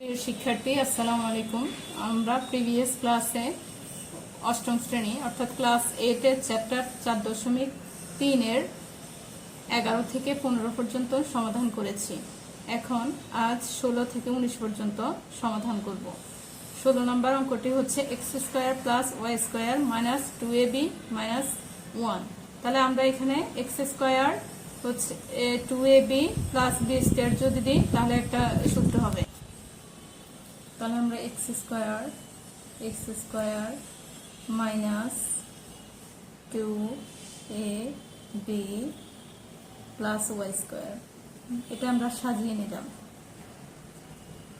প্রিয় শিক্ষার্থী, আসসালামু আলাইকুম। আমরা প্রিভিয়াস ক্লাসে অষ্টম শ্রেণী অর্থাৎ ক্লাস 8 এর চ্যাপ্টার 4.3 এর 11 থেকে 15 পর্যন্ত সমাধান করেছি। এখন আজ 16 থেকে 19 পর্যন্ত সমাধান করব। 16 নম্বর অঙ্কটি হচ্ছে x² + y² - 2ab - 1। তাহলে আমরা এখানে x² হচ্ছে 2ab + b² যদি দিই তাহলে একটা সূত্র হবে। তাহলে আমরা x² minus 2ab plus y², এটা আমরা সাজিয়ে নিলাম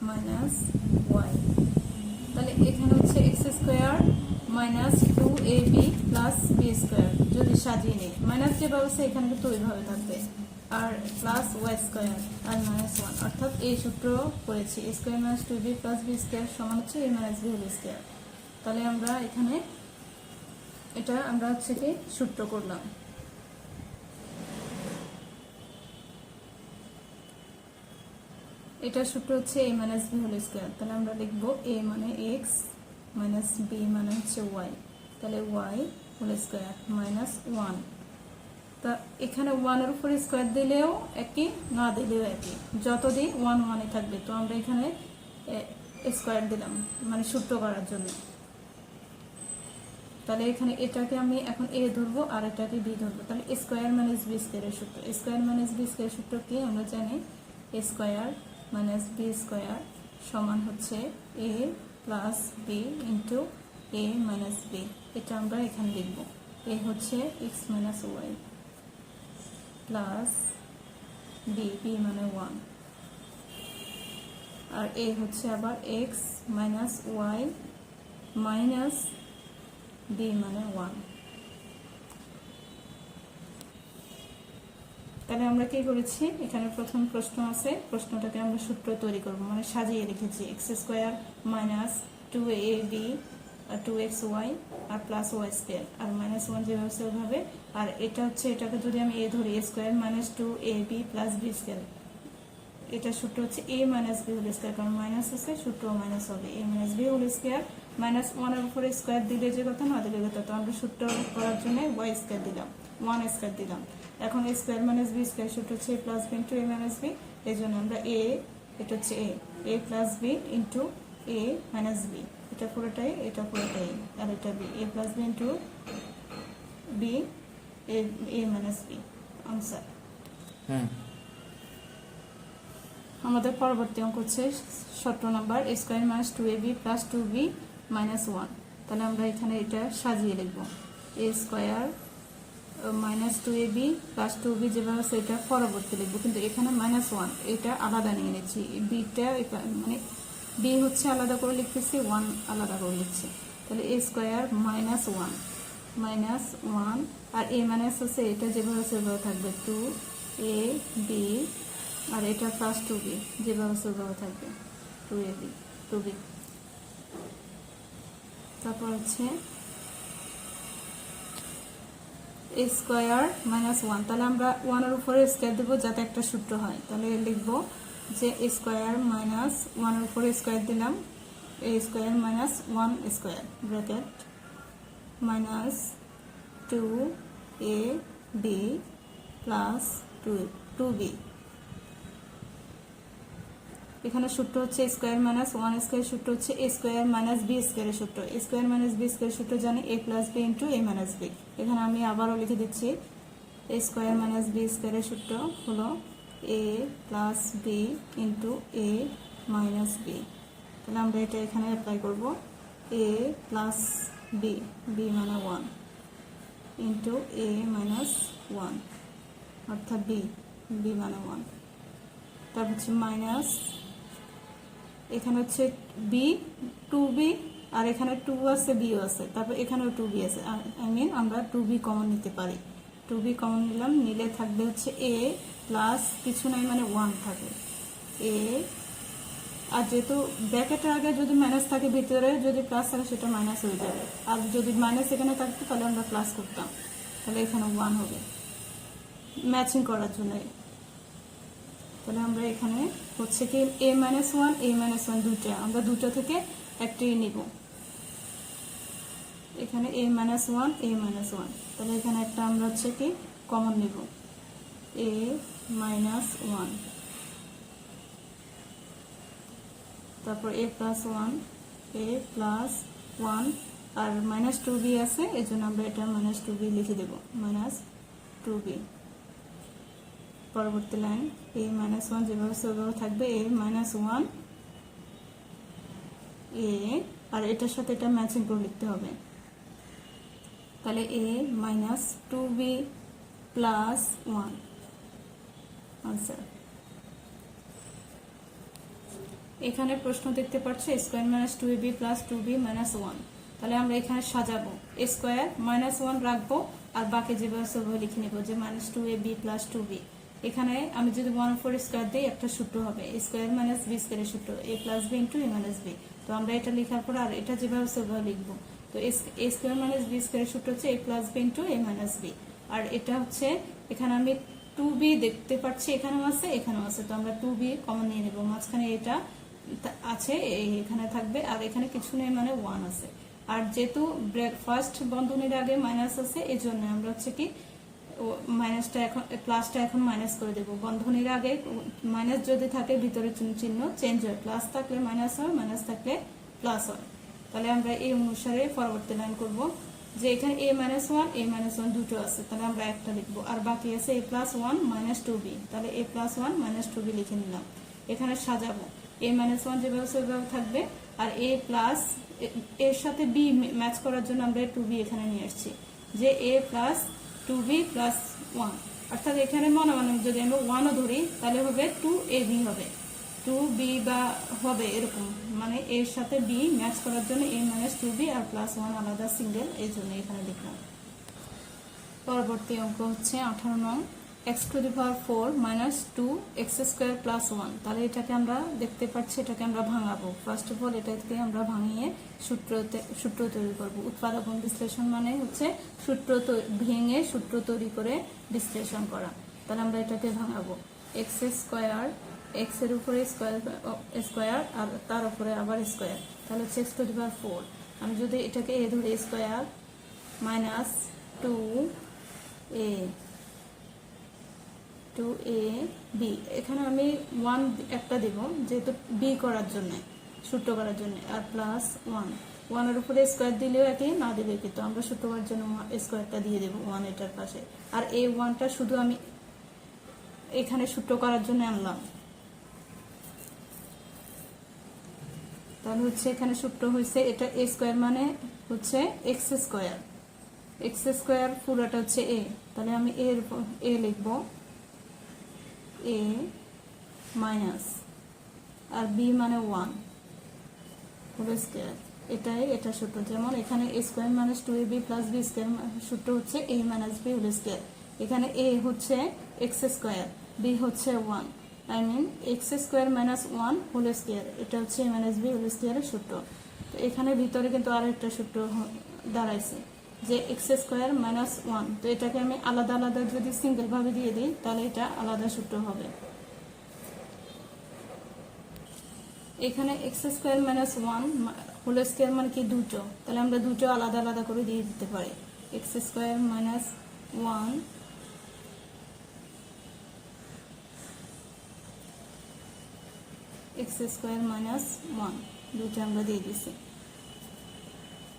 মাইনাস y। তাহলে এখানে হচ্ছে x² minus 2ab plus b² যদি সাজিয়ে নিই, মাইনাস যেভাবে আছে এখানে কিন্তু ওইভাবে থাকবে, আর প্লাস y² আর মাইনাস 1, অর্থাৎ এই সূত্র করেছি a² - 2b plus b² সমান হচ্ছে a - b whole square। তাহলে আমরা এখানে এটা আমরা হচ্ছে কি সূত্র করলাম। এটা সূত্র হচ্ছে a - b whole square। তাহলে আমরা লিখব a মানে x minus b মানে হচ্ছে y, তাহলে y whole square minus 1। তা এখানে 1 এর উপরে স্কয়ার দিলেও একই, না দিলেও একই, যত দিই 1 1 থাকবে। তো আমরা এখানে স্কয়ার দিলাম মানে সূত্র করার জন্য। তাহলে এখানে এটাকে আমি এখন a ধরবো আর এটাকে b ধরবো। তাহলে a² - b² এর সূত্র, a² - b² সূত্র কি আমরা জানি, a² - b² সমান হচ্ছে a plus b into a minus b। এটা আমরা এখানে লিখব, a হচ্ছে x minus y plus b, b মানে 1, আর a হচ্ছে আবার x minus y minus b মানে 1। তাহলে আমরা কি করেছি, এখানে প্রথম প্রশ্ন আছে, প্রশ্নটাকে আমরা সূত্র তৈরি করব, মানে সাজিয়ে রেখেছি x² minus 2ab 2xy আর প্লাস y² আর মাইনাস 1 যেভাবে সেভাবে। আর এটা হচ্ছে, এটাকে যদি আমি a ধরি, a² - 2ab plus b², এটা সূত্র হচ্ছে a - b whole square, কারণ মাইনাস আছে সূত্র মাইনাস হবে, a - b whole square minus 1 এর উপরে স্কয়ার দিলে যে কথা, না দিলে কথা। তো আমরা সূত্র করার জন্য y² দিলাম, 1² দিলাম। এখন a² - b² সূত্র হচ্ছে a plus b into a minus b, এই জন্য আমরা a, এটা হচ্ছে a plus b into a minus b, এটা পুরোটাই, এটা পুরোটাই, আর এটা b, a plus b into b a minus b। Answer. আমাদের পরবর্তী অঙ্ক হচ্ছে 17 নম্বর a² - 2ab plus 2b minus 1। তাহলে আমরা এখানে এটা সাজিয়ে লিখব, a² minus 2ab plus 2b যেভাবে সেটা পরবর্তী লিখবো, কিন্তু এখানে minus 1 এটা আলাদা নিয়ে নিচ্ছি, bটা মানে b হচ্ছে আলাদা করে লিখতেছি, 1 আলাদা করে লিখছি। তাহলে a² minus 1 minus 1, R a minus আছে এটা যেভাবে সেভাবে থাকবে, 2ab, আর এটা প্লাস 2b যেভাবে সেভাবে থাকবে, 2b। তারপর হচ্ছে a² minus 1, তাহলে আমরা 1 এর উপরে স্কয়ার দেব যাতে একটা সূত্র হয়। তাহলে লিখব যে a² minus 1 এর উপরে স্কয়ার দিলাম, a² minus 1² bracket minus 2ab plus 2b। এখানে সূত্র হচ্ছে a² minus 1² সূত্র হচ্ছে a² minus b² এর সূত্র, a² minus b² সূত্র জানি a plus b into a minus b। এখানে আমি আবারও লিখে দিচ্ছি, a² minus b² এর সূত্র হলো a plus b into a minus b। তাহলে আমরা এটা এখানে অ্যাপ্লাই করব, a plus b, b মানে 1 into a minus 1 অর্থাৎ b, b মানে 1। তারপর হচ্ছে মাইনাস, এখানে হচ্ছে b 2b, আর এখানে 2 আছে, b আছে, তারপর এখানেও 2b আছে, আমরা 2b কমন নিতে পারি, 2b কমন নিলাম, নিলে থাকবে হচ্ছে a প্লাস কিছু নাই মানে 1 থাকে a, আর যেহেতু ব্র্যাকেটের আগে যদি মাইনাস থাকে, ভিতরে যদি প্লাস থাকে সেটা মাইনাস হয়ে যাবে, আর যদি মাইনাস এখানে থাকতো তাহলে আমরা প্লাস করতাম, তাহলে এখানে 1 হবে ম্যাচিং করার জন্য। তাহলে আমরা এখানে হচ্ছে কি a মাইনাস ওয়ান দুইটা, আমরা দুটো থেকে একটি নিব। এখানে a মাইনাস ওয়ান তাহলে এখানে একটা আমরা হচ্ছে কি কমন নিব, a মাইনাস ওয়ান, তারপর a প্লাস ওয়ান আর মাইনাস টু বি আছে, এই জন্য আমরা এটা মাইনাস টু বি লিখে দেব, মাইনাস টু বি। পরবর্তী লাইন a মাইনাস ওয়ান যেভাবে সেভাবে থাকবে, a মাইনাস ওয়ান a, আর এটার সাথে এটা ম্যাচিং করে লিখতে হবে। তাহলে a minus two B plus one answer. এখানে প্রশ্ন দেখতে পাচ্ছ square minus two A B plus two b minus one. তাহলে আমরা এখানে সাজাবো, স্কোয়ার মাইনাস ওয়ান রাখবো আর বাকি যেভাবে সেভাবে লিখে নেবো যে minus two A B plus two B. এখানে আমি যদি 1/4 স্কোয়ার দিই একটা সূত্র হবে স্কোয়ার মাইনাস বি স্কোয়ারের সূত্র, এ প্লাস বি ইন্টু এ মাইনাস বি। তো আমরা এটা লেখার পর আর এটা যেভাবে সেভাবে লিখবো। তো এ স্কোয়ার মাইনাস বি স্কোয়ারের সূত্র হচ্ছে এ প্লাস বি ইন্টু এ মাইনাস বি। আর এটা হচ্ছে এখানে আমি টু বি দেখতে পাচ্ছি, এখানেও আছে এখানেও আছে, তো আমরা টু বি কমন নিয়ে নেবো। মাঝখানে এটা আছে এখানে থাকবে, আর এখানে কিছু নেই মানে ওয়ান আছে। আর যেহেতু ফার্স্ট বন্ধনীর আগে মাইনাস আছে, এই জন্য আমরা হচ্ছে কি মাইনাসটা এখন প্লাসটা এখন মাইনাস করে দেবো। বন্ধনীর আগে মাইনাস যদি থাকে ভিতরে চিহ্ন চেঞ্জ হয়, প্লাস থাকলে মাইনাস হয়, মাইনাস থাকলে প্লাস হয়। তাহলে আমরা এই অনুসারে পরবর্তী লাইন করব যে এখানে a মাইনাস ওয়ান দুটো আছে, তাহলে আমরা একটা লিখবো, আর বাকি আছে a plus one minus two B. তাহলে a plus one minus two B লিখে নিলাম। এখানে সাজাবো a মাইনাস ওয়ান যেভাবে সেভাবে থাকবে, আর a প্লাস এর সাথে b ম্যাচ করার জন্য আমরা টু বি এখানে নিয়ে আসছি, যে a plus two B plus one. অর্থাৎ এখানে মনে মনে যদি আমরা ওয়ানও ধরি তাহলে হবে টু এ বি হবে, টু বি বা হবে এরকম, মানে এর সাথে বি ম্যাচ করার জন্য a মাইনাস টু বি আর প্লাস ওয়ান আলাদা সিঙ্গেল, এই জন্য এখানে লিখলাম। পরবর্তী অঙ্ক হচ্ছে 18 নং, x to the power 4 minus 2 x square plus 1। তাহলে এটাকে আমরা দেখতে পাচ্ছি, এটাকে আমরা ভাঙাবো। ফার্স্ট অফ অল এটাকে আমরা ভাঙিয়ে সূত্র তৈরি করব। উৎপাদক বিশ্লেষণ মানে হচ্ছে ভেঙে সূত্র তৈরি করে বিশ্লেষণ করা। তাহলে আমরা এটাকে ভাঙাবো, এক্স স্কোয়ার, এক্স এর উপরে স্কোয়ার আর তার উপরে আবার স্কোয়ার, তাহলে হচ্ছে এক্স টু দি পাওয়ার 4। আমি যদি এটাকে এ ধরে স্কোয়ার মাইনাস 2a বি, এখানে আমি ওয়ান একটা দেব যেহেতু বি করার জন্য, সূত্র করার জন্য, আর প্লাস ওয়ানের উপরে স্কোয়ার দিলেও একই, না দিলেও একই, তো আমরা সূত্র করার জন্য স্কোয়ারটা দিয়ে দেবো ওয়ান এটার পাশে। আর এই ওয়ানটা শুধু আমি এখানে সূত্র করার জন্য আনলাম। তাহলে হচ্ছে এখানে সূত্র হয়েছে এটা এ স্কোয়ার মানে হচ্ছে এক্স স্কোয়ার পুরোটা হচ্ছে এ। তাহলে আমি এ লিখবো, এ মাইনাস আর বি মানে ওয়ান হোল স্কোয়ার, এটাই এটা সূত্র। যেমন এখানে A square minus two A B plus B square সূত্র হচ্ছে A minus B whole square. এখানে এ হচ্ছে এক্স স্কোয়ার, বি হচ্ছে one, I mean x square minus one whole square, এটা হচ্ছে এ মাইনাস বি হোল স্কোয়ারের সূত্র। তো এখানে ভিতরে কিন্তু আরো একটা সূত্র দাঁড়াইছে যে এক্স স্কোয়ার মাইনাস ওয়ান, তো এটাকে আমি আলাদা আলাদা যদি সিঙ্গেল ভাবে দিয়ে দিই তাহলে এটা আলাদা সূত্র হবে। এখানে x square minus one whole square মানে কি দুটো, তাহলে আমরা দুটো আলাদা আলাদা করে দিয়ে দিতে পারি, x square minus one x square minus one দুটো আমরা দিয়ে দিছি।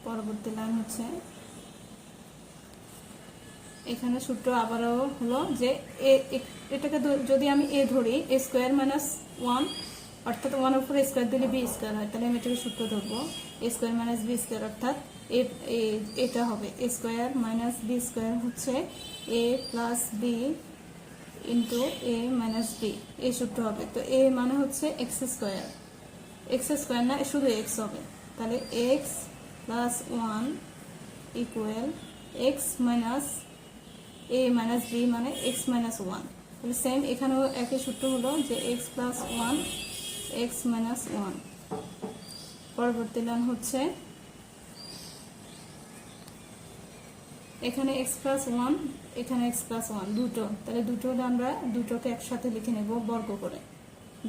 পরবর্তী লাইন হচ্ছে এখানে সূত্র আবারও হলো যে এটাকে যদি আমি এ ধরি এ স্কোয়ার মাইনাস ওয়ান, অর্থাৎ ওয়ানের উপরে স্কোয়ার দিলে বি স্কোয়ার হয়, তাহলে আমি এটাকে সূত্র ধরবো এ স্কোয়ার মাইনাস বি স্কোয়ার, অর্থাৎ এটা হবে a square minus B square হচ্ছে এ প্লাস বি ইন্টু এ মাইনাস বি, এই সূত্র হবে। তো এ মানে হচ্ছে এক্স স্কোয়ার না, শুধু এক্স হবে, তাহলে x plus one equal x minus a minus b মানে এক্স মাইনাস ওয়ান। তাহলে সেম এখানেও একই সূত্র হলো যে x plus one x minus one. পরবর্তী লাইন হচ্ছে এখানে x প্লাস 1, এখানে x প্লাস 1 দুটো, তাহলে দুটো আমরা দুটোকে একসাথে লিখে নেব বর্গ করে,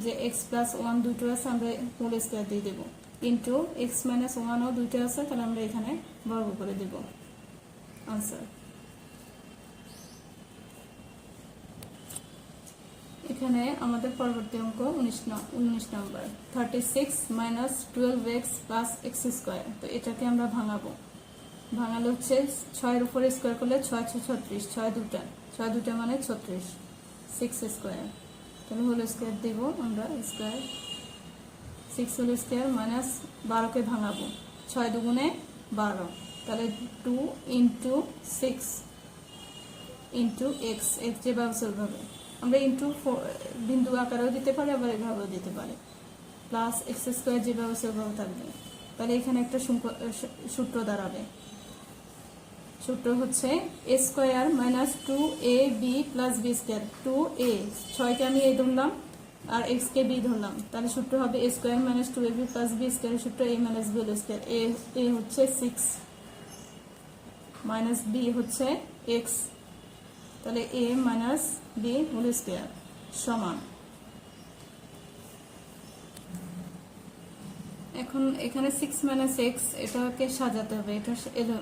যে x প্লাস 1 দুটো আছে আমরা হোল স্কয়ার দিয়ে দেব, ইনটু x মাইনাস 1ও দুটো আছে, তাহলে আমরা এখানে বর্গ করে দেব। আনসার। এখানে আমাদের পরবর্তী অঙ্ক 19 নম্বর 36 minus 12x plus x square. তো এটাকে আমরা ভাঙাবো, ভাঙালে হচ্ছে 6 এর উপরে স্কয়ার করলে 6 6 36, 6 দুটা মানে 36, 6 স্কয়ার, তাহলে হোল স্কয়ার দেব আমরা, স্কয়ার 6 হোল স্কয়ার মাইনাস 12 কে ভাঙাবো, 6 দুগুণে 12, তাহলে 2 ইন্টু 6 ইন্টু এক্স, এক্স যেভাবে সেভাবে আমরা ইন্টু বিন্দু আকারেও দিতে পারি, আবার এভাবেও দিতে পারি, প্লাস এক্স স্কোয়ার যেভাবে সেভাবে থাকবে। তাহলে এখানে একটা সূত্র দাঁড়াবে, সূত্র হচ্ছে a square minus 2ab plus B square, 2a 6কে আমি এ ধরলাম আর এক্স কে বি ধরলাম, তাহলে সূত্র হবে a square minus 2ab plus B square, সূত্র a minus B whole square, a হচ্ছে 6 মাইনাস বি হচ্ছে এক্স, তাহলে a minus B whole square সমান। এখন এখানে 6 মাইনাস এক্স, এটাকে সাজাতে হবে, এটা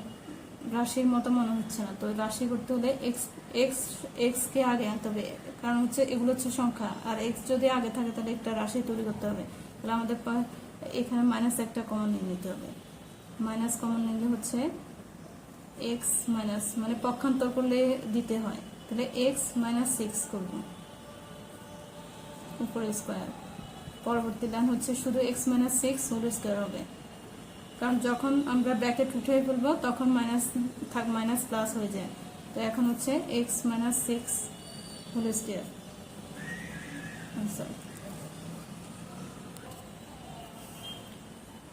রাশির মতো মনে হচ্ছে না, তো রাশি করতে হলে এক্স কে আগে আনতে হবে, কারণ হচ্ছে এগুলো হচ্ছে সংখ্যা, আর এক্স যদি আগে থাকে তাহলে একটা রাশি তৈরি করতে হবে, তাহলে আমাদের এখানে মাইনাস একটা কমন নিয়ে নিতে হবে, মাইনাস কমন নিলে হচ্ছে এক্স মাইনাস, মানে পক্ষান্তর করলে দিতে হয়, তাহলে এক্স মাইনাস 6 করব উপরে স্কয়ার, পরবর্তী লাইন হচ্ছে শুধু এক্স মাইনাস 6 হোল স্কয়ার হবে, কারণ যখন আমরা ব্র্যাকেট উঠে ফেলবো তখন মাইনাস প্লাস হয়ে যায়, তো এখন হচ্ছে x minus 6 whole square. Answer.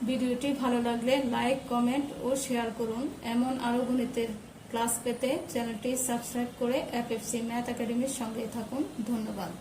ভিডিওটি ভালো লাগলে লাইক, কমেন্ট ও শেয়ার করুন। এমন আরো গণিতের ক্লাস পেতে চ্যানেলটি সাবস্ক্রাইব করে এফএফসি ম্যাথ একাডেমির সঙ্গে থাকুন। ধন্যবাদ।